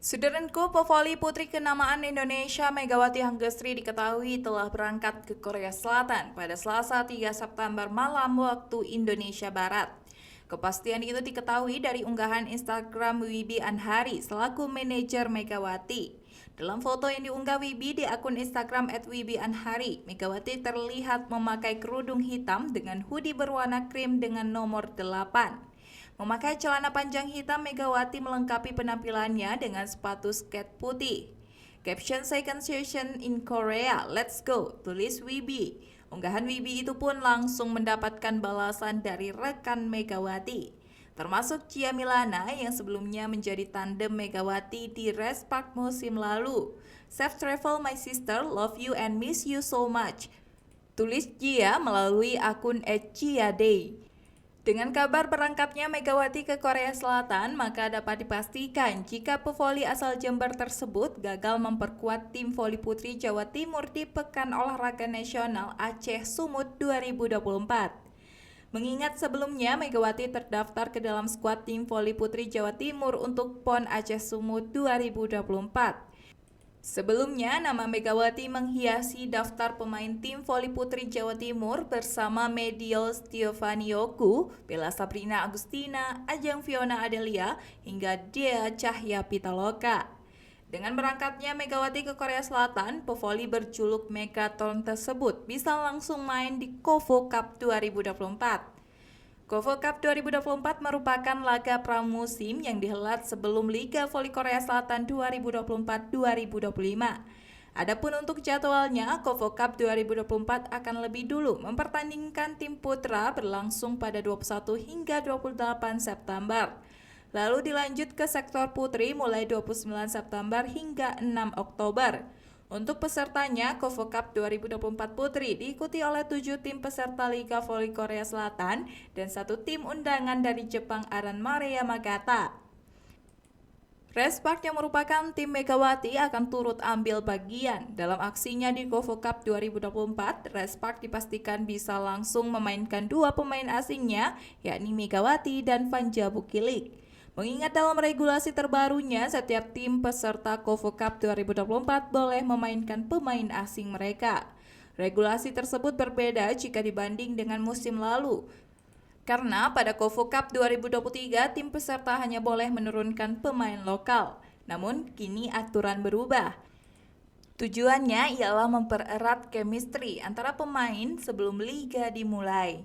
Saudaraku, pevoli putri kenamaan Indonesia Megawati Hanggesri diketahui telah berangkat ke Korea Selatan pada Selasa 3 September malam waktu Indonesia Barat. Kepastian itu diketahui dari unggahan Instagram Wibi Anhari selaku manajer Megawati. Dalam foto yang diunggah Wibi di akun Instagram @wibianhari, Megawati terlihat memakai kerudung hitam dengan hoodie berwarna krim dengan nomor 8. Memakai celana panjang hitam, Megawati melengkapi penampilannya dengan sepatu skate putih. Caption second session in Korea, let's go, tulis Wibi. Unggahan Wibi itu pun langsung mendapatkan balasan dari rekan Megawati, termasuk Cia Milana yang sebelumnya menjadi tandem Megawati di Res Park musim lalu. Safe travel my sister, love you and miss you so much, tulis Cia melalui akun @ciaday. Dengan kabar berangkatnya Megawati ke Korea Selatan, maka dapat dipastikan jika pevoli asal Jember tersebut gagal memperkuat tim voli putri Jawa Timur di Pekan Olahraga Nasional Aceh Sumut 2024. Mengingat sebelumnya Megawati terdaftar ke dalam skuad tim voli putri Jawa Timur untuk PON Aceh Sumut 2024. Sebelumnya, nama Megawati menghiasi daftar pemain tim voli putri Jawa Timur bersama Medio Stefanioku, Bella Sabrina Agustina, Ajeng Fiona Adelia, hingga Dea Cahya Pitaloka. Dengan berangkatnya Megawati ke Korea Selatan, pevoli berjuluk Megaton tersebut bisa langsung main di KOFO Cup 2024. KOFO Cup 2024 merupakan laga pramusim yang dihelat sebelum Liga Voli Korea Selatan 2024-2025. Adapun untuk jadwalnya, KOFO Cup 2024 akan lebih dulu mempertandingkan tim putra berlangsung pada 21 hingga 28 September. Lalu dilanjut ke sektor putri mulai 29 September hingga 6 Oktober. Untuk pesertanya, KOFO Cup 2024 Putri diikuti oleh 7 tim peserta Liga Voli Korea Selatan dan 1 tim undangan dari Jepang Aranmare Yamagata. Res Park yang merupakan tim Megawati akan turut ambil bagian dalam aksinya di KOFO Cup 2024. Res Park dipastikan bisa langsung memainkan 2 pemain asingnya, yakni Megawati dan Vanja Bukilik. Mengingat dalam regulasi terbarunya, setiap tim peserta KOFO Cup 2024 boleh memainkan pemain asing mereka. Regulasi tersebut berbeda jika dibanding dengan musim lalu, karena pada KOFO Cup 2023 tim peserta hanya boleh menurunkan pemain lokal. Namun kini aturan berubah. Tujuannya ialah mempererat chemistry antara pemain sebelum liga dimulai.